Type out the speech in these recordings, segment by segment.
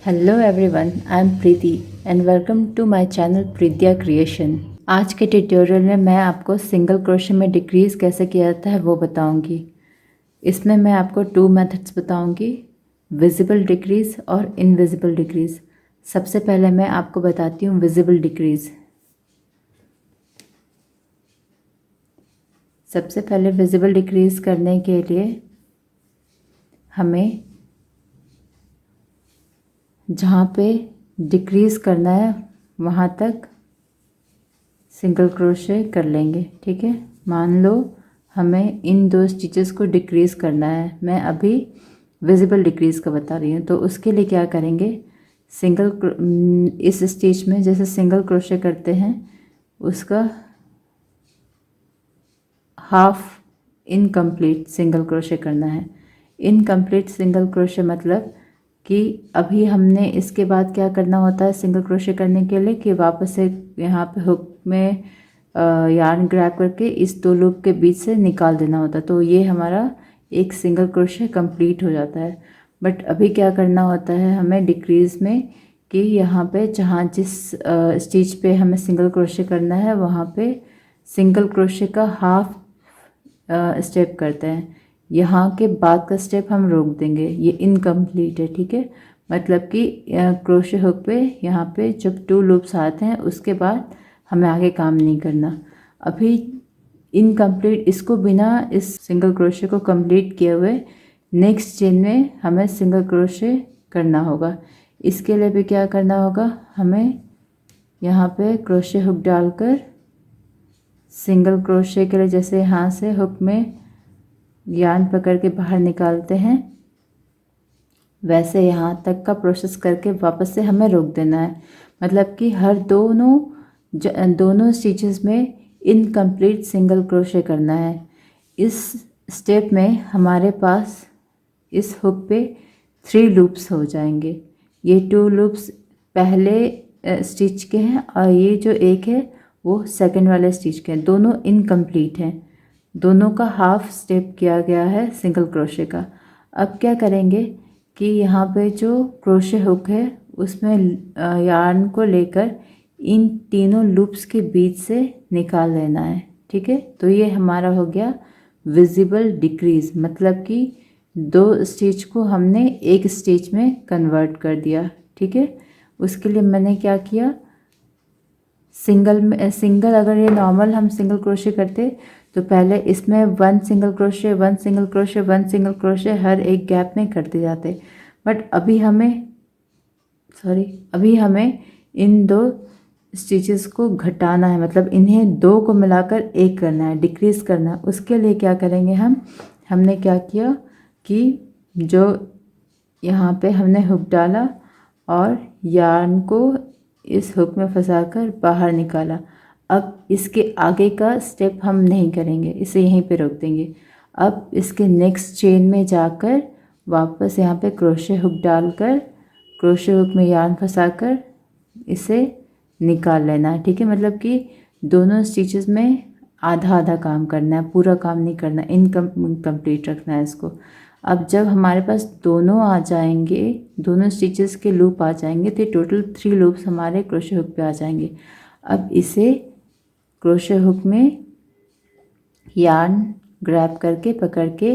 Hello everyone, I am Preeti and welcome to my channel Preetiya creation. आज के tutorial में मैं आपको सिंगल क्रोशे में डिक्रीज़ कैसे किया जाता है वो बताऊंगी। इसमें मैं आपको 2 मेथड्स बताऊंगी, विजिबल डिक्रीज़ और इनविजिबल डिक्रीज़। सबसे पहले मैं आपको बताती हूँ विजिबल डिक्रीज़। सबसे पहले विजिबल डिक्रीज़ करने के लिए हमें जहाँ पे डिक्रीज़ करना है वहाँ तक सिंगल क्रोशे कर लेंगे। ठीक है, मान लो हमें इन 2 स्टिचेस को डिक्रीज़ करना है। मैं अभी विजिबल डिक्रीज़ का बता रही हूँ। तो उसके लिए क्या करेंगे, इस स्टिच में जैसे सिंगल क्रोशे करते हैं उसका हाफ इनकम्प्लीट सिंगल क्रोशे करना है। इनकम्प्लीट सिंगल क्रोशे मतलब कि अभी हमने इसके बाद क्या करना होता है सिंगल क्रोशे करने के लिए कि वापस से यहाँ पे हुक में यार्न ग्रैब करके इस 2 लूप के बीच से निकाल देना होता है। तो ये हमारा एक सिंगल क्रोशे कंप्लीट हो जाता है। बट अभी क्या करना होता है हमें डिक्रीज़ में कि यहाँ पे जहाँ जिस स्टिच पे हमें सिंगल क्रोशे करना है वहाँ पे सिंगल क्रोशे का हाफ स्टेप करते हैं। यहाँ के बाद का स्टेप हम रोक देंगे, ये इनकम्प्लीट है। ठीक है, मतलब कि क्रोशे हुक पे यहाँ पे जब 2 लूप्स आते हैं उसके बाद हमें आगे काम नहीं करना। अभी इनकम्प्लीट इसको बिना इस सिंगल क्रोशे को कंप्लीट किए हुए नेक्स्ट चेन में हमें सिंगल क्रोशे करना होगा। इसके लिए भी क्या करना होगा, हमें यहाँ पे क्रोशे हुक डालकर सिंगल क्रोशे के लिए जैसे यहाँ से हुक में यार्न पकड़ के बाहर निकालते हैं वैसे यहाँ तक का प्रोसेस करके वापस से हमें रोक देना है। मतलब कि हर दोनों स्टिचेस में इनकम्प्लीट सिंगल क्रोशे करना है। इस स्टेप में हमारे पास इस हुक पे 3 लूप्स हो जाएंगे। ये 2 लूप्स पहले स्टिच के हैं और ये जो एक है वो सेकंड वाले स्टिच के हैं। दोनों इनकम्प्लीट हैं, दोनों का हाफ स्टेप किया गया है सिंगल क्रोशे का। अब क्या करेंगे कि यहाँ पे जो क्रोशे हुक है उसमें यार्न को लेकर इन तीनों लूप्स के बीच से निकाल लेना है। ठीक है, तो ये हमारा हो गया विजिबल डिक्रीज, मतलब कि 2 स्टिच को हमने एक स्टिच में कन्वर्ट कर दिया। ठीक है, उसके लिए मैंने क्या किया, सिंगल अगर ये नॉर्मल हम सिंगल क्रोशे करते तो पहले इसमें 1 single crochet 1 single crochet 1 single crochet हर एक गैप में करते जाते। बट अभी हमें इन 2 स्टिचेस को घटाना है, मतलब इन्हें 2 को मिलाकर एक करना है, डिक्रीज करना है। उसके लिए क्या करेंगे, हमने क्या किया कि जो यहाँ पे हमने हुक डाला और यार्न को इस हुक में फंसाकर बाहर निकाला। अब इसके आगे का स्टेप हम नहीं करेंगे, इसे यहीं पे रोक देंगे। अब इसके नेक्स्ट चेन में जाकर वापस यहाँ पे क्रोशे हुक डालकर क्रोशे हुक में यार्न फंसाकर इसे निकाल लेना है। ठीक है, मतलब कि दोनों स्टिचेस में आधा आधा काम करना है, पूरा काम नहीं करना, इनकम्प्लीट रखना है इसको। अब जब हमारे पास दोनों आ जाएंगे, दोनों स्टिचेस के लूप आ जाएंगे तो टोटल 3 लूप्स हमारे क्रोशे हुक पे आ जाएंगे। अब इसे क्रोशे हुक में यार्न ग्रैब करके पकड़ के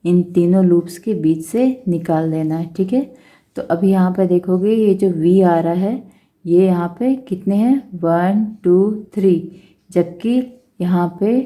इन तीनों लूप्स के बीच से निकाल देना है। ठीक है, तो अभी यहाँ पे देखोगे ये जो वी आ रहा है ये यहाँ पे कितने हैं, 1 2 3, जबकि यहाँ पे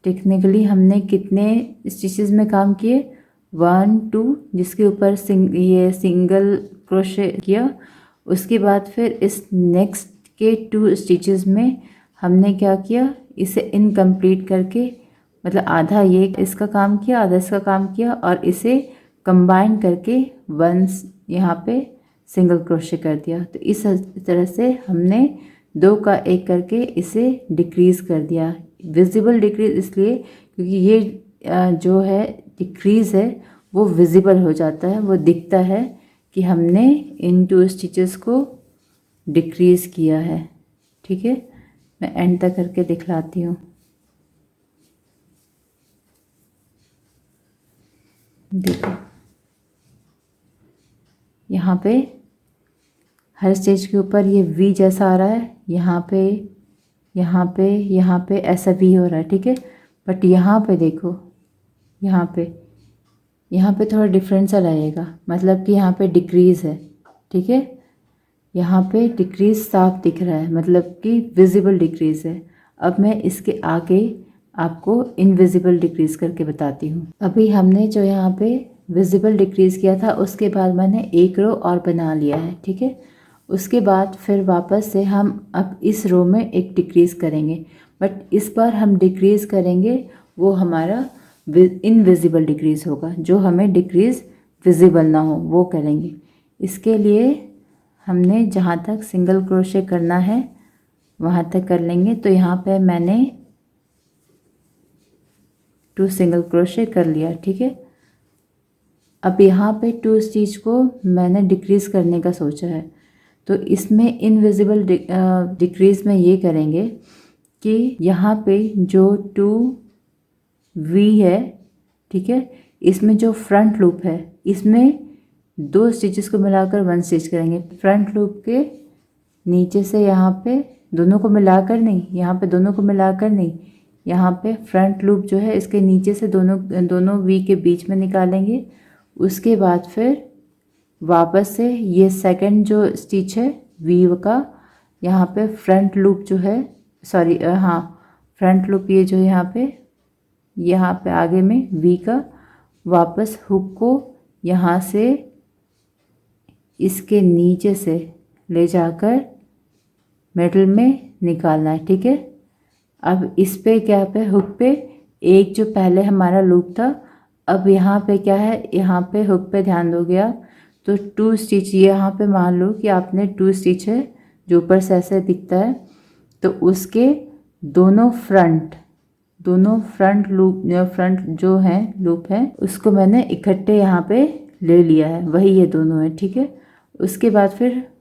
टेक्निकली हमने कितने स्टिचेस में काम किए, 1 2, जिसके ऊपर ये सिंगल क्रोशे किया। उसके बाद फिर इस नेक्स्ट के 2 स्टिचेस में हमने क्या किया, इसे इनकम्प्लीट करके, मतलब आधा ये इसका काम किया आधा इसका काम किया और इसे कंबाइन करके 1 यहाँ पे सिंगल क्रोशे कर दिया। तो इस तरह से हमने 2 का 1 करके इसे डिक्रीज कर दिया। विजिबल डिक्रीज इसलिए क्योंकि ये जो है डिक्रीज है वो विजिबल हो जाता है, वो दिखता है कि हमने इन 2 स्टिचेस को डिक्रीज किया है। ठीक है, मैं एंड तक करके दिखलाती हूँ। देखो यहाँ पे हर स्टिच के ऊपर ये वी जैसा आ रहा है, यहाँ पे यहाँ पे यहाँ पे ऐसा वी हो रहा है, ठीक है। बट यहाँ पे देखो, यहाँ पे थोड़ा डिफरेंस सा लगेगा, मतलब कि यहाँ पे डिक्रीज़ है, ठीक है। यहाँ पे डिक्रीज़ साफ दिख रहा है, मतलब कि विजिबल डिक्रीज़ है। अब मैं इसके आगे आपको इनविजिबल डिक्रीज़ करके बताती हूँ। अभी हमने जो यहाँ पे विजिबल डिक्रीज़ किया था, उसके बाद मैंने एक रो और बना लिया है, ठीक है। उसके बाद फिर वापस से हम अब इस रो में एक डिक्रीज़ करेंगे, बट इस बार हम डिक्रीज़ करेंगे वो हमारा इनविजिबल डिक्रीज़ होगा, जो हमें डिक्रीज़ विजिबल ना हो वो करेंगे। इसके लिए हमने जहाँ तक सिंगल क्रोशे करना है वहाँ तक कर लेंगे। तो यहाँ पे मैंने 2 सिंगल क्रोशे कर लिया, ठीक है। अब यहाँ पे 2 स्टिच को मैंने डिक्रीज़ करने का सोचा है, तो इसमें इनविजिबल डिक्रीज़ में ये करेंगे कि यहाँ पे जो 2 वी है, ठीक है, इसमें जो फ्रंट लूप है इसमें 2 स्टिचेस को मिलाकर 1 स्टिच करेंगे। फ्रंट लूप के नीचे से यहाँ पे दोनों को मिलाकर नहीं, यहाँ पे दोनों को मिलाकर नहीं, यहाँ पे फ्रंट लूप जो है इसके नीचे से दोनों वी के बीच में निकालेंगे। उसके बाद फिर वापस से ये सेकंड जो स्टिच है वी का, यहाँ पे फ्रंट लूप जो है, सॉरी हाँ, फ्रंट लूप ये जो यहाँ पे आगे में वी का, वापस हुक को यहाँ से इसके नीचे से ले जाकर मिडल में निकालना है, ठीक है। अब इस पे क्या पे हुक पे एक जो पहले हमारा लूप था, अब यहाँ पे क्या है, यहाँ पे हुक पे ध्यान दोगे आप, तो 2 स्टिच यहाँ पे मान लो कि आपने 2 स्टिच है जो ऊपर से ऐसे दिखता है, तो उसके दोनों फ्रंट लूप, फ्रंट जो है लूप है उसको मैंने इकट्ठे यहाँ पे ले लिया है, वही ये दोनों है, ठीक है। उसके बाद फिर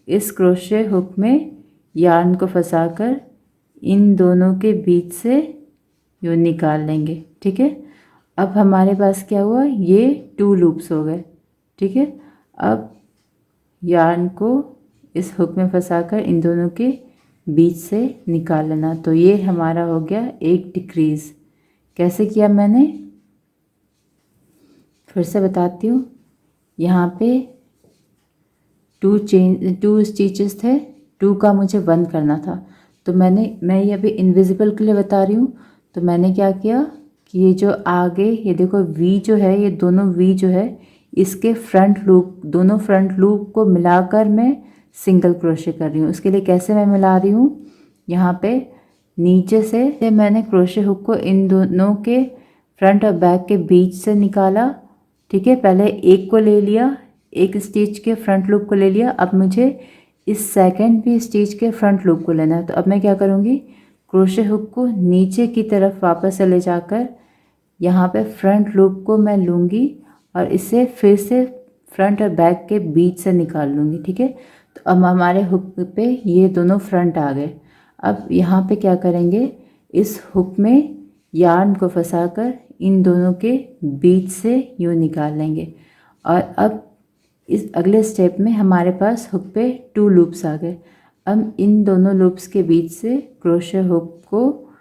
इस क्रोशे हुक में यार्न को फंसाकर इन दोनों के बीच से यूँ निकाल लेंगे, ठीक है। अब हमारे पास क्या हुआ, ये 2 लूप्स हो गए, ठीक है। अब यार्न को इस हुक में फंसाकर इन दोनों के बीच से निकाल लेना। तो ये हमारा हो गया एक डिक्रीज़। कैसे किया मैंने, फिर से बताती हूँ। यहाँ पे 2 स्टिचेस थे, 2 का मुझे 1 करना था, तो मैं ये अभी इनविजिबल के लिए बता रही हूँ। तो मैंने क्या किया कि ये जो आगे ये देखो वी जो है, ये दोनों वी जो है इसके दोनों फ्रंट लूप को मिलाकर मैं सिंगल क्रोशे कर रही हूँ। उसके लिए कैसे मैं मिला रही हूँ, यहाँ पे नीचे से मैंने क्रोशे हुक को इन दोनों के फ्रंट और बैक के बीच से निकाला, ठीक है। पहले एक को ले लिया, एक स्टिच के फ्रंट लूप को ले लिया। अब मुझे इस सेकंड भी स्टिच के फ्रंट लूप को लेना है, तो अब मैं क्या करूँगी, क्रोशे हुक को नीचे की तरफ वापस से ले जाकर यहाँ पे फ्रंट लूप को मैं लूँगी और इसे फिर से फ्रंट और बैक के बीच से निकाल लूँगी, ठीक है। तो अब हमारे हुक पे ये दोनों फ्रंट आ गए। अब यहाँ पे क्या करेंगे, इस हुक में यार्न को फंसाकर इन दोनों के बीच से यूँ निकाल लेंगे। और अब इस अगले स्टेप में हमारे पास हुक पे 2 लूप्स आ गए। अब इन दोनों लूप्स के बीच से क्रोशे हुक को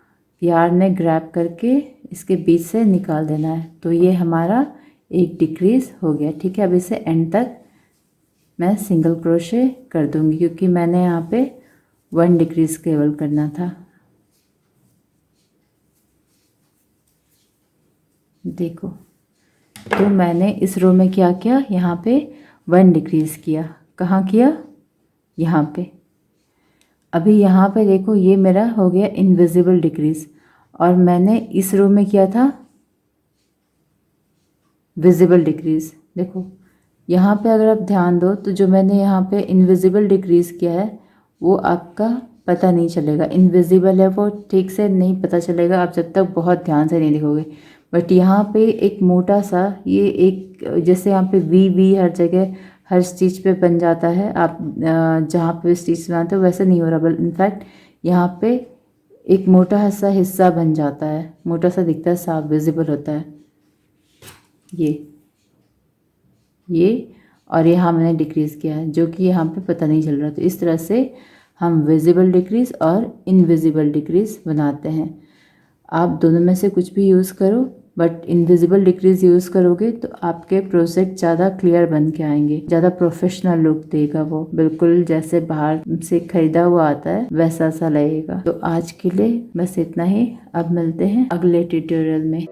यार्न में ग्रैब करके इसके बीच से निकाल देना है। तो ये हमारा एक डिक्रीज़ हो गया, ठीक है। अब इसे एंड तक मैं सिंगल क्रोशे कर दूंगी, क्योंकि मैंने यहाँ पे 1 डिक्रीज़ केवल करना था। देखो, तो मैंने इस रो में क्या किया, यहाँ पे 1 डिक्रीज़ किया। कहाँ किया, यहाँ पे। अभी यहाँ पे देखो, ये मेरा हो गया इनविजिबल डिक्रीज़, और मैंने इस रो में किया था विजिबल डिक्रीज़। देखो यहाँ पे अगर आप ध्यान दो तो जो मैंने यहाँ पे इनविजिबल डिक्रीज़ किया है वो आपका पता नहीं चलेगा। इनविजिबल है वो ठीक से नहीं पता चलेगा आप जब तक बहुत ध्यान से नहीं देखोगे। बट यहाँ पे एक मोटा सा ये एक, जैसे यहाँ पे वी हर जगह हर स्टिच पे बन जाता है, आप जहाँ पे स्टिच बनाते हो वैसे नहीं हो रहा, बल्कि इनफैक्ट यहाँ पे एक मोटा सा हिस्सा बन जाता है, मोटा सा दिखता है, साफ विजिबल होता है ये। और यहाँ मैंने डिक्रीज़ किया है, जो कि यहाँ पे पता नहीं चल रहा। तो इस तरह से हम विजिबल डिक्रीज़ और इनविजिबल डिक्रीज़ बनाते हैं। आप दोनों में से कुछ भी यूज़ करो, बट इनविजिबल डिक्रीज़ यूज़ करोगे तो आपके प्रोजेक्ट ज़्यादा क्लियर बन के आएंगे, ज़्यादा प्रोफेशनल लुक देगा, वो बिल्कुल जैसे बाहर से खरीदा हुआ आता है वैसा सा लगेगा। तो आज के लिए बस इतना ही, अब मिलते हैं अगले ट्यूटोरियल में।